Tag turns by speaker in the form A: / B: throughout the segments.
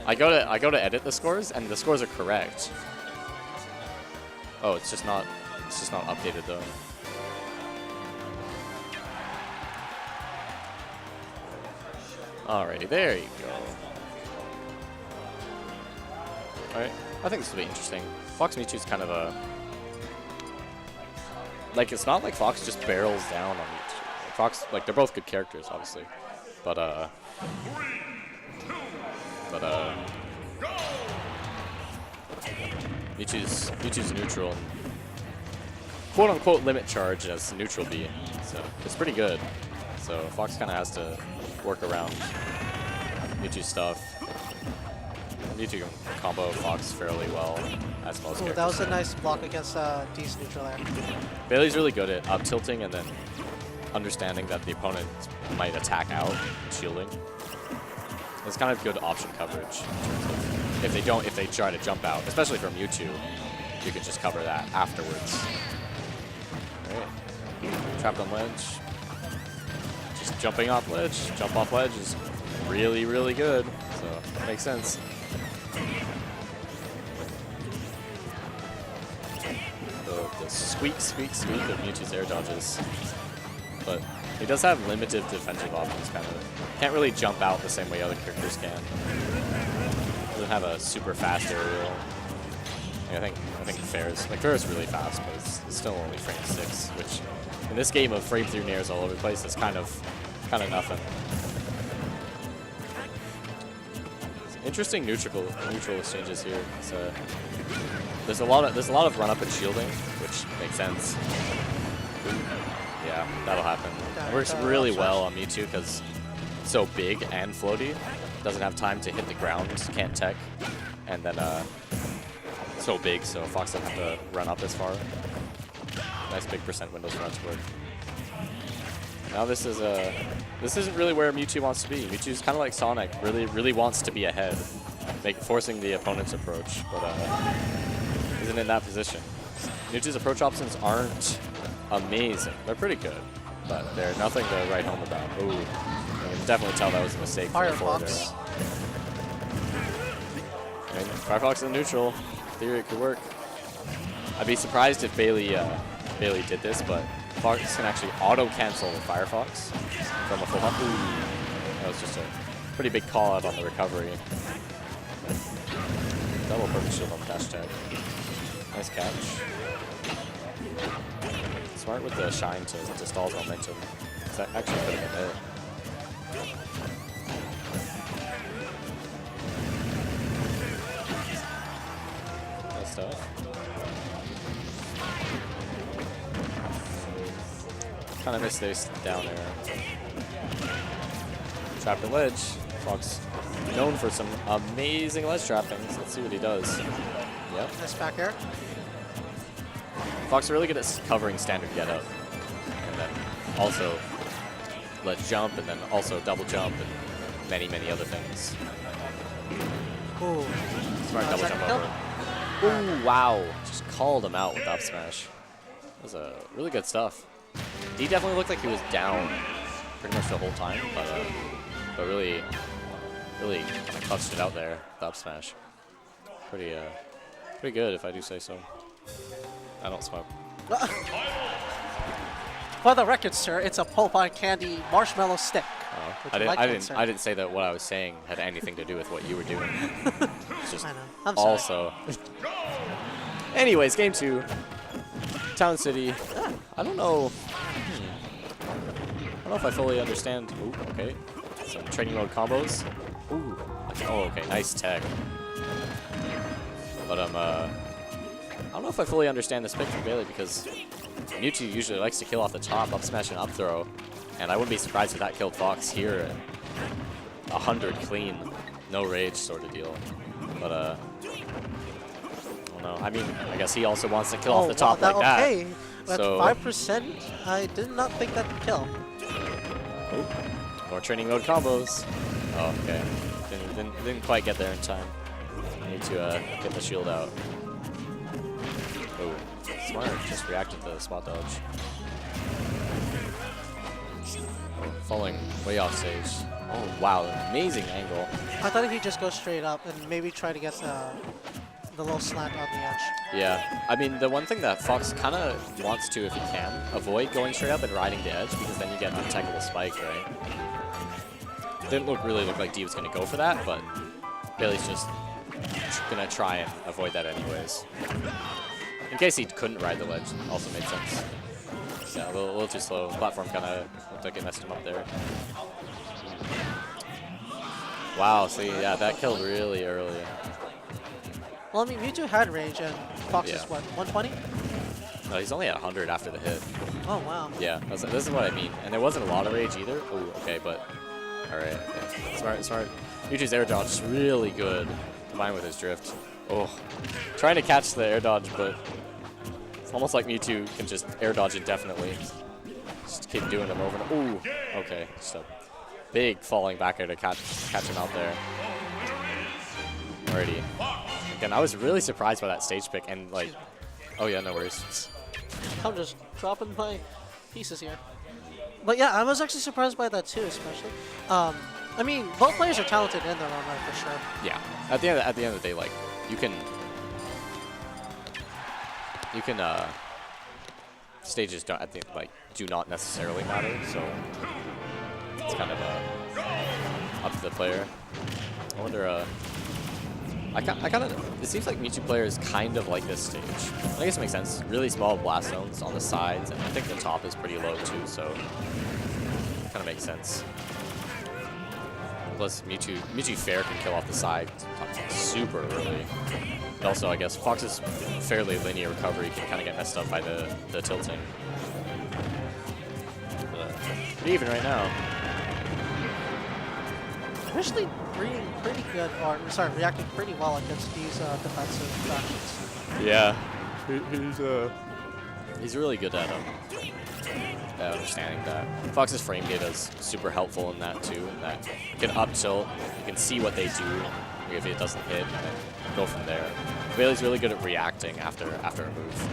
A: I go to edit the scores, and the scores are correct. Oh, it's just not updated though. Alrighty, there you go. Alright, I think this will be interesting. Fox Mewtwo's kind of a... Like, it's not like Fox just barrels down on Mewtwo. Fox, like, they're both good characters, obviously. But, Mewtwo's neutral and quote-unquote limit charge as neutral B. So, it's pretty good. So, Fox kind of has to work around Mewtwo's stuff. Mewtwo can combo Fox fairly well, as most characters.
B: That was a nice block against D's neutral there.
A: Bailey's really good at up tilting and then understanding that the opponent might attack out and shielding. It's kind of good option coverage. If they try to jump out, especially from Mewtwo, you can just cover that afterwards. Alright. Trapped on ledge. Just jumping off ledge. Jump off ledge is really, really good. So, makes sense. The squeak of Mewtwo's air dodges. But he does have limited defensive options, kind of. Can't really jump out the same way other characters can. Doesn't have a super fast aerial. I think Fair's really fast, but it's still only frame 6, which in this game of frame through nairs all over the place is kind of nothing. Interesting neutral exchanges here. So there's a lot of run up and shielding, which makes sense. Yeah, that'll happen. It works really well on Mewtwo because it's so big and floaty. Doesn't have time to hit the ground, can't tech, and then so big, so Fox doesn't have to run up as far. Nice big percent windows run toward. Now this isn't really where Mewtwo wants to be. Mewtwo's kind of like Sonic, really wants to be ahead, forcing the opponent's approach, but isn't in that position. Mewtwo's approach options aren't amazing. They're pretty good, but they're nothing to write home about. Ooh, you can definitely tell that was a mistake for the forward there. Firefox in neutral. In theory, it could work. I'd be surprised if Bailey did this, but Fox can actually auto-cancel the Firefox from a full up. Ooh, that was just a pretty big call out on the recovery. Double perfect shield on the dash tag. Nice catch. Smart with the shine to stall his momentum. That actually could have been it. Nice stuff. Kind of missed this down air. Trapped in ledge. Fox known for some amazing ledge trappings. Let's see what he does. Yep.
B: Nice back air.
A: Fox are really good at covering standard get up. And then also ledge jump, and then also double jump, and many other things.
B: Ooh.
A: Smart double jump over. Ooh, wow. Just called him out with up smash. That was really good stuff. He definitely looked like he was down pretty much the whole time, but really kind of clutched it out there with up smash. Pretty good if I do say so. I don't smoke.
B: For the record, sir, it's a Pulpine Candy marshmallow stick.
A: Oh, I didn't say that what I was saying had anything to do with what you were doing. It's just
B: I know. I'm sorry.
A: also. Anyways, game 2. Town City. I don't know. I don't know if I fully understand. Ooh, okay. Some training mode combos. Ooh. Oh, okay. Nice tech. But I don't know if I fully understand this pick from Bailey because Mewtwo usually likes to kill off the top, up smash and up throw, and I wouldn't be surprised if that killed Fox here at 100 clean, no rage sort of deal. But I don't know. I mean, I guess he also wants to kill off the top like that.
B: Okay, that's
A: so
B: 5%. I did not think that could kill.
A: Oh, more training mode combos. Oh, okay. Didn't quite get there in time. I need to get the shield out. Oh, smart. Just reacted to the spot dodge. falling way off stage. Oh, wow, amazing angle.
B: I thought he'd just go straight up and maybe try to get the little slant on the edge.
A: Yeah, I mean, the one thing that Fox kind of wants to, if he can, avoid going straight up and riding the edge, because then you get an untechable spike, right? Didn't really look like D was going to go for that, but Bailey's just going to try and avoid that anyways. In case he couldn't ride the ledge, also made sense. Yeah, a little too slow. Platform kind of looked like it messed him up there. Wow, see, yeah, that killed really early.
B: Well, I mean, Mewtwo had range, and Fox is what, 120?
A: No, he's only at 100 after the hit.
B: Oh, wow.
A: Yeah, this is what I mean. And there wasn't a lot of rage either. Oh, okay, but all right. Okay. Smart. Mewtwo's air dodge is really good, combined with his drift. Oh, trying to catch the air dodge, but it's almost like Mewtwo can just air dodge indefinitely. Just keep doing them over and over. Ooh, okay. So big falling back air to catch him out there. Alrighty. Again, I was really surprised by that stage pick and like, oh yeah, no worries.
B: I'm just dropping my pieces here. But yeah, I was actually surprised by that too, especially. I mean, both players are talented in their own right for sure.
A: Yeah. At the end of the day, like you can stages don't do not necessarily matter, so it's kind of up to the player. I wonder. It seems like Mewtwo players kind of like this stage. I guess it makes sense. Really small blast zones on the sides, and I think the top is pretty low too, so it kind of makes sense. Plus, Mewtwo Fair can kill off the side super early. And also, I guess Fox's fairly linear recovery can kind of get messed up by the tilting. But even right now.
B: Bishly reading pretty good, or sorry, reacting pretty well against these defensive factions.
A: Yeah, he's really good at understanding that. Fox's frame data is super helpful in that too. In that you can up tilt, you can see what they do if it doesn't hit, and then go from there. Bailey's really good at reacting after a move.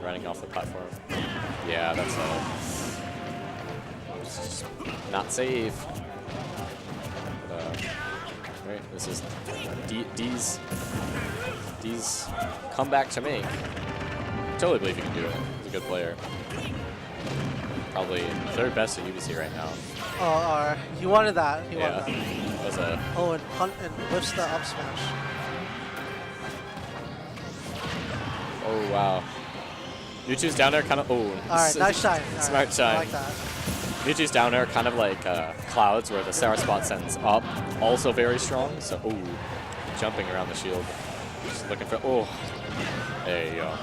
A: Running off the platform. Yeah, that's just not safe. Right, this is D's comeback to make. Totally believe he can do it. He's a good player. Probably third best at UBC right now.
B: Oh, he wanted that. He
A: Yeah,
B: wanted that.
A: it was a.
B: Oh, and punt and whiffs the up smash.
A: Oh wow. Mewtwo's down there, kind of. Oh.
B: All right, nice shine.
A: Smart shine.
B: I like that.
A: Mewtwo's down there, kind of like Clouds, where the Sarah spot sends up, also very strong. So, ooh, jumping around the shield. Just looking for, oh, there you go.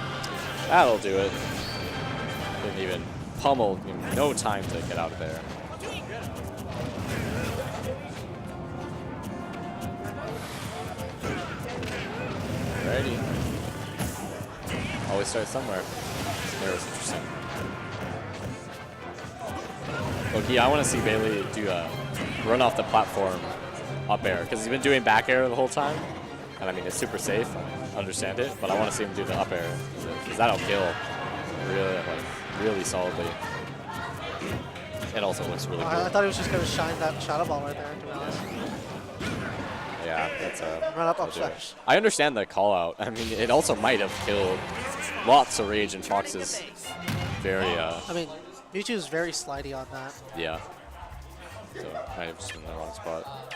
A: That'll do it. Didn't even pummel, no time to get out of there. Alrighty. Always start somewhere. There was interesting. Okay, I want to see Bailey do a run off the platform up air, because he's been doing back air the whole time. And I mean, it's super safe, I understand it, but I want to see him do the up air, because that'll kill really solidly. It also looks really cool.
B: I thought he was just going to shine that shadow ball right there, to be honest.
A: Yeah, that's a
B: run up smash.
A: I understand the call out. I mean, it also might have killed lots of rage, and Fox is very
B: I mean, Mewtwo's very slidey on that.
A: yeah. So might have just been in the wrong spot.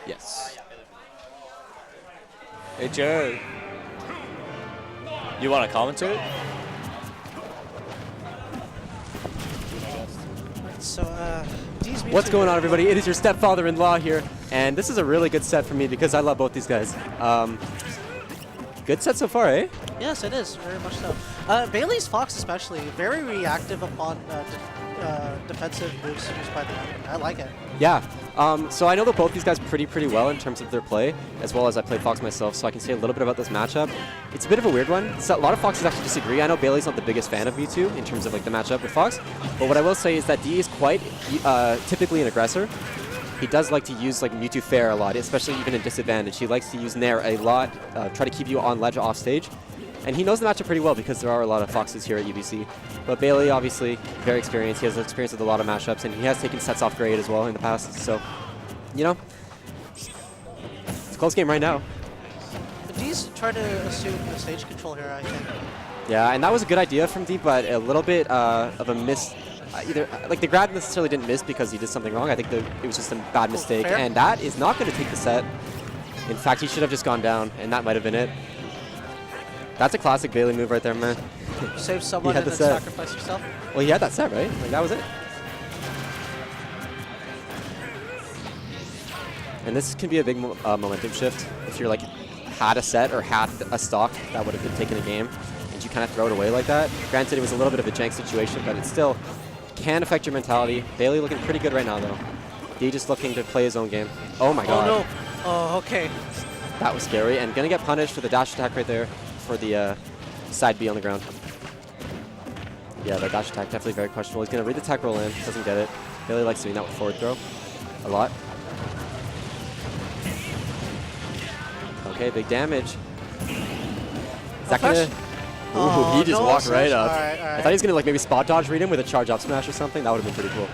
A: Yes. Hey Joe. You want to commentate?
B: So, D's Mewtwo.
C: What's going on, everybody? It is your stepfather-in-law here, and this is a really good set for me because I love both these guys. Good set so far, eh?
B: Yes, it is, very much so. Bailey's Fox especially, very reactive upon defensive moves used by the enemy. I like it.
C: Yeah. So I know that both these guys pretty well in terms of their play, as well as I played Fox myself, so I can say a little bit about this matchup. It's a bit of a weird one. So a lot of Foxes actually disagree. I know Bailey's not the biggest fan of Mewtwo in terms of like the matchup with Fox, but what I will say is that D is quite typically an aggressor. he does like to use like Mewtwo fair a lot, especially even in disadvantage. He likes to use Nair a lot, try to keep you on ledge off stage. And he knows the matchup pretty well because there are a lot of Foxes here at UBC. But Bailey, obviously, very experienced. He has experience with a lot of matchups, and he has taken sets off grade as well in the past. So, you know, it's a close game right now.
B: D's trying to assume the stage control here, I think.
C: Yeah, and that was a good idea from D, but a little bit of a miss. Either like the grab necessarily didn't miss because he did something wrong. I think it was just a bad mistake,
B: fair.
C: and that is not going to take the set. In fact, he should have just gone down, and that might have been it. That's a classic Bailey move right there, man.
B: Save someone
C: had
B: and
C: the
B: then
C: set.
B: sacrifice yourself.
C: Well, he had that set, right? Like, that was it. And this can be a big momentum shift. If you're like had a set or had a stock that would have been taking a game, and you kind of throw it away like that. Granted, it was a little bit of a jank situation, but it still can affect your mentality. Bailey looking pretty good right now, though. D just looking to play his own game. Oh my god.
B: Oh no. Oh, okay.
C: That was scary, and gonna get punished for the dash attack right there for the side B on the ground. Yeah, the dash attack definitely very questionable. He's gonna read the tech roll in, doesn't get it. Bailey likes doing that with forward throw a lot. Okay, big damage. Is that gonna... Ooh, he just
B: no
C: walked right up.
B: All right, all right.
C: I thought he was gonna like maybe spot dodge read him with a charge up smash or something. That would have been pretty cool.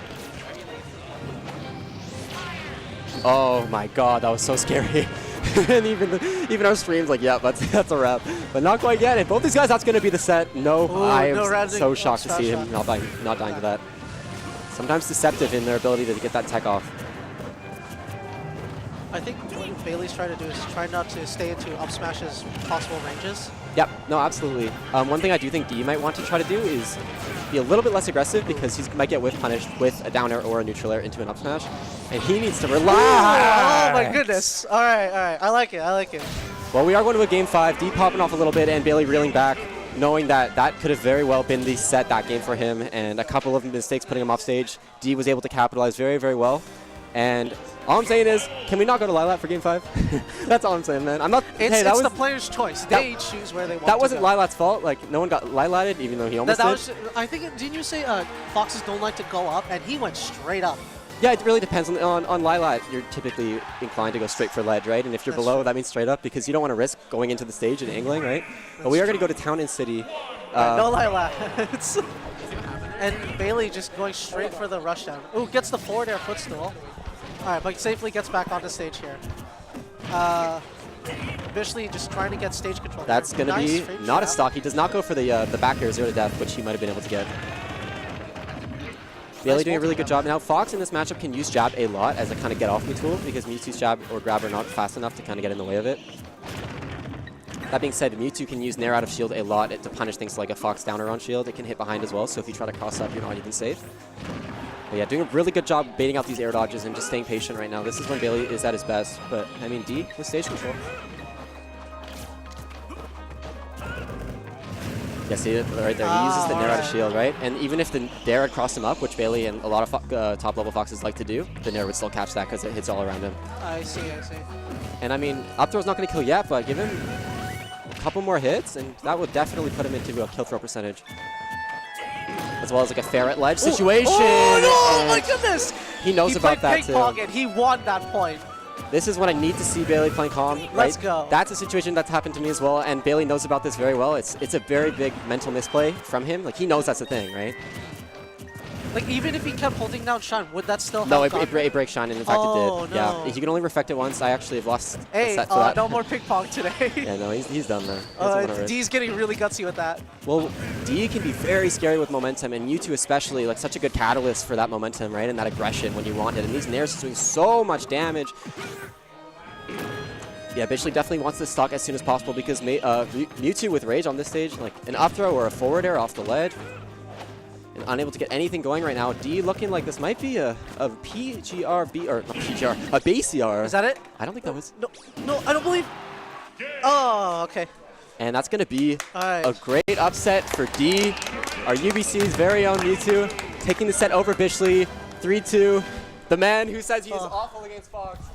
C: Oh my god, that was so scary. And even our stream's like, yeah, that's a wrap. But not quite yet. And both these guys, that's going to be the set. No,
B: Ooh,
C: I am
B: no
C: so shocked to see him not dying to that. Sometimes deceptive in their ability to get that tech off.
B: I think what Bailey's trying to do is try not to stay into up smash's possible ranges.
C: Yep, no, absolutely. One thing I do think D might want to try to do is be a little bit less aggressive because he might get whiff punished with a down air or a neutral air into an up smash. And he needs to relax.
B: Oh my goodness. All right, all right. I like it, I like it.
C: Well, we are going to a game 5. D popping off a little bit and Bailey reeling back, knowing that that could have very well been the set that game for him. And a couple of mistakes putting him off stage. D was able to capitalize very, very well. And all I'm saying is, can we not go to Lilat for game 5? That's all I'm saying, man. I'm not.
B: It's the player's choice. They choose where they want to go.
C: That wasn't Lilat's fault. Like, no one got Lilated, even though he almost did.
B: I think, didn't you say Foxes don't like to go up? And he went straight up.
C: Yeah, it really depends. On Lilat, you're typically inclined to go straight for ledge, right? And if you're below, that means straight up because you don't want to risk going into the stage and angling, right? But we are going to go to Town and City.
B: No Lilat. And Bailey just going straight for the rushdown. Ooh, gets the forward air footstool. All right, but safely gets back onto stage here. Bishly just trying to get stage control.
C: That's going to be not a stock. He does not go for the back air 0 to death, which he might have been able to get. Bailey doing a really good job. Now, Fox in this matchup can use jab a lot as a kind of get-off me tool because Mewtwo's jab or grab are not fast enough to kind of get in the way of it. That being said, Mewtwo can use Nair out of shield a lot to punish things like a Fox downer on shield. It can hit behind as well, so if you try to cross up, you're not even safe. But yeah, doing a really good job baiting out these air dodges and just staying patient right now. This is when Bailey is at his best, but I mean, D with stage control. Yeah, see it right there. He uses the Nair out of shield, right? And even if the Nair had crossed him up, which Bailey and a lot of top-level Foxes like to do, the Nair would still catch that because it hits all around him.
B: I see, I see.
C: And I mean, up throw's not going to kill yet, but give him a couple more hits, and that would definitely put him into a kill throw percentage. As well as like a ferret ledge situation.
B: Oh no, my goodness!
C: He knows about that too.
B: Pocket. He won that point.
C: This is what I need to see Bailey playing calm. Right?
B: Let's go.
C: That's a situation that's happened to me as well, and Bailey knows about this very well. It's a very big mental misplay from him. Like, he knows that's the thing, right?
B: Like, even if he kept holding down Shine, would that still
C: help?
B: No,
C: it breaks Shine, and in fact it did.
B: No.
C: Yeah, you can only reflect it once. I actually have lost a set for that.
B: No more ping pong today.
C: Yeah, no, he's done there.
B: D's getting really gutsy with that.
C: Well, D can be very scary with momentum, and Mewtwo especially, like such a good catalyst for that momentum, right? And that aggression when you want it. And these Nairs are doing so much damage. Yeah, Bishly definitely wants this stock as soon as possible because Mewtwo with Rage on this stage, like an up throw or a forward air off the ledge, and unable to get anything going right now. D looking like this might be a PGRB, or not PGR, a base CR.
B: Is that it?
C: I don't think that was.
B: No, I don't believe. Oh, okay.
C: And that's going to be a great upset for D, our UBC's very own Mewtwo, taking the set over Bishly, 3-2. The man who says he's awful against Fox.